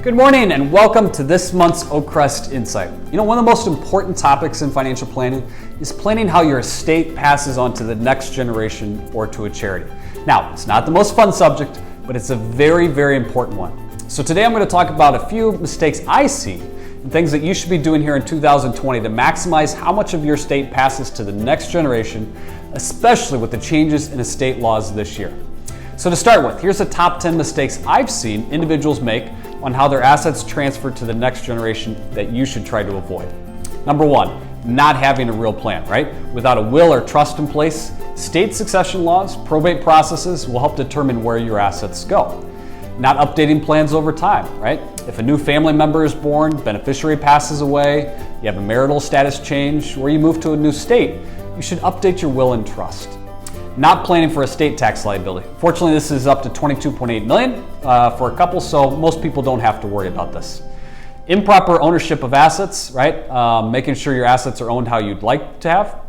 Good morning and welcome to this month's Oakcrest Insight. You know, one of the most important topics in financial planning is planning how your estate passes on to the next generation or to a charity. Now, it's not the most fun subject, but it's a very, very important one. So today I'm going to talk about a few mistakes I see and things that you should be doing here in 2020 to maximize how much of your estate passes to the next generation, especially with the changes in estate laws this year. So to start with, here's the top 10 mistakes I've seen individuals make on how their assets transfer to the next generation that you should try to avoid. Number one, not having a real plan, right? Without a will or trust in place, state succession laws, probate processes will help determine where your assets go. Not updating plans over time, right? If a new family member is born, beneficiary passes away, you have a marital status change, or you move to a new state, you should update your will and trust. Not planning for estate tax liability. Fortunately, this is up to $22.8 million for a couple, so most people don't have to worry about this. Improper ownership of assets, right? Making sure your assets are owned how you'd like to have.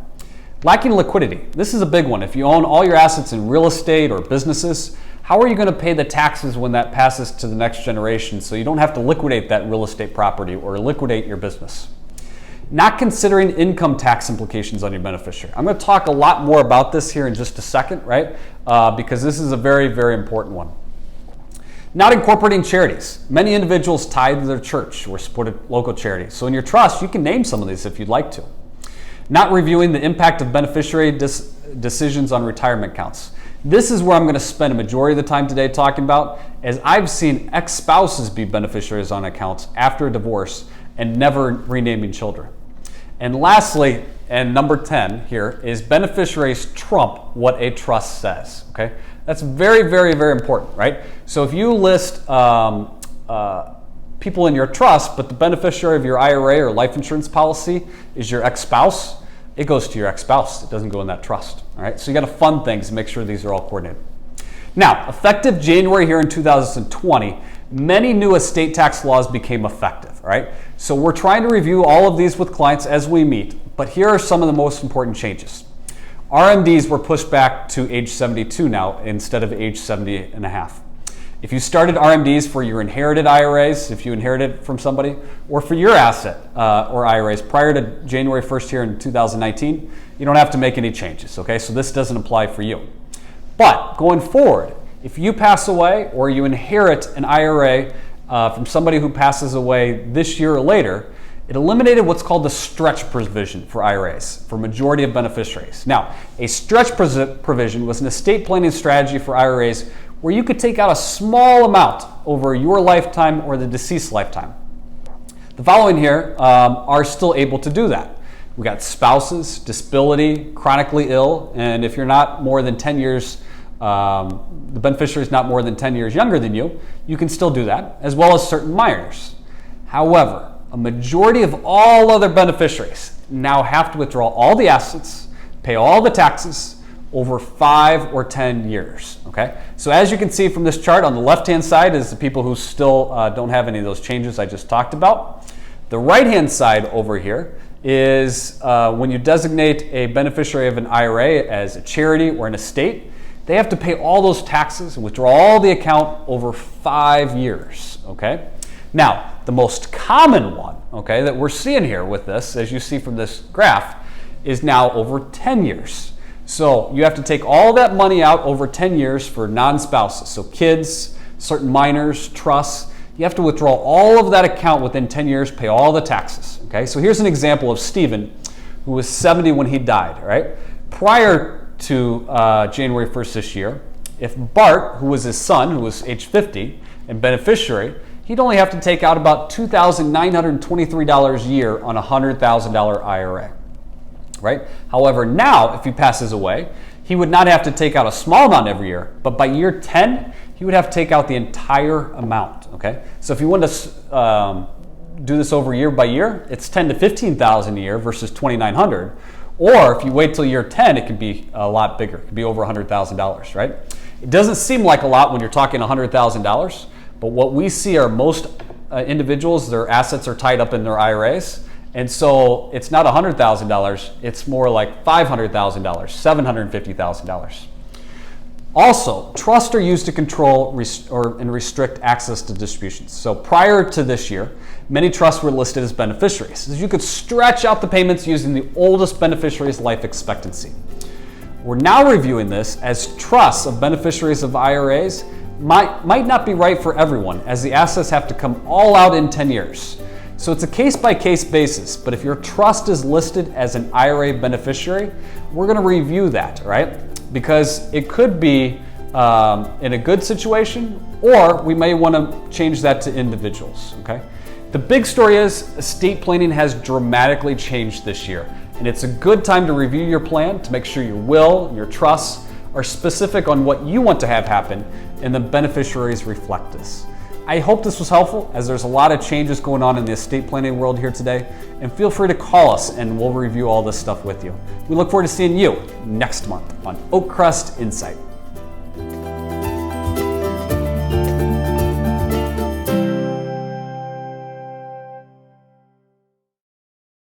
Lacking liquidity. This is a big one. If you own all your assets in real estate or businesses, how are you going to pay the taxes when that passes to the next generation so you don't have to liquidate that real estate property or liquidate your business? Not considering income tax implications on your beneficiary. I'm going to talk a lot more about this here in just a second, right? Because this is a very, very important one. Not incorporating charities. Many individuals tithe to their church or support a local charity. So in your trust, you can name some of these if you'd like to. Not reviewing the impact of beneficiary decisions on retirement accounts. This is where I'm going to spend a majority of the time today talking about, as I've seen ex-spouses be beneficiaries on accounts after a divorce and never renaming children. And lastly, and number 10 here, is beneficiaries trump what a trust says, okay? That's very, very, very important, right? So if you list people in your trust, but the beneficiary of your IRA or life insurance policy is your ex-spouse, it goes to your ex-spouse. It doesn't go in that trust, all right? So you got to fund things and make sure these are all coordinated. Now, effective January here in 2020, many new estate tax laws became effective, right? So we're trying to review all of these with clients as we meet, but here are some of the most important changes. RMDs were pushed back to age 72 now instead of age 70 and a half. If you started RMDs for your inherited IRAs, if you inherited from somebody, or for your asset or IRAs prior to January 1st here in 2019, you don't have to make any changes, okay? So this doesn't apply for you. But going forward, if you pass away or you inherit an IRA from somebody who passes away this year or later, it eliminated what's called the stretch provision for IRAs for majority of beneficiaries. Now, a stretch provision was an estate planning strategy for IRAs where you could take out a small amount over your lifetime or the deceased lifetime. The following here are still able to do that. We got spouses, disability, chronically ill, and if you're not more than 10 years the beneficiary is not more than 10 years younger than you, you can still do that, as well as certain minors. However, a majority of all other beneficiaries now have to withdraw all the assets, pay all the taxes over 5 or 10 years, okay? So as you can see from this chart, on the left-hand side is the people who still don't have any of those changes I just talked about. The right-hand side over here is when you designate a beneficiary of an IRA as a charity or an estate, they have to pay all those taxes and withdraw all the account over 5 years, okay? Now, the most common one, okay, that we're seeing here with this, as you see from this graph, is now over 10 years. So you have to take all that money out over 10 years for non-spouses, so kids, certain minors, trusts. You have to withdraw all of that account within 10 years, pay all the taxes, okay? So here's an example of Stephen, who was 70 when he died, right? Prior to January 1st this year, if Bart, who was his son, who was age 50 and beneficiary, he'd only have to take out about $2,923 a year on a $100,000 IRA, right? However, now, if he passes away, he would not have to take out a small amount every year, but by year 10, he would have to take out the entire amount, okay? So if you want to do this over year by year, it's $10,000 to $15,000 a year versus $2,900. Or if you wait till year 10, it could be a lot bigger. It could be over $100,000, right? It doesn't seem like a lot when you're talking $100,000, but what we see are most individuals, their assets are tied up in their IRAs, and so it's not $100,000, it's more like $500,000, $750,000. Also, trusts are used to control and restrict access to distributions. So prior to this year, many trusts were listed as beneficiaries. So you could stretch out the payments using the oldest beneficiary's life expectancy. We're now reviewing this as trusts of beneficiaries of IRAs might not be right for everyone, as the assets have to come all out in 10 years. So it's a case-by-case basis, but if your trust is listed as an IRA beneficiary, we're going to review that, right? Because it could be in a good situation, or we may want to change that to individuals, okay? The big story is estate planning has dramatically changed this year, and it's a good time to review your plan to make sure your will and your trusts are specific on what you want to have happen, and the beneficiaries reflect this. I hope this was helpful, as there's a lot of changes going on in the estate planning world here today, and feel free to call us and we'll review all this stuff with you. We look forward to seeing you next month on Oakcrest Insight.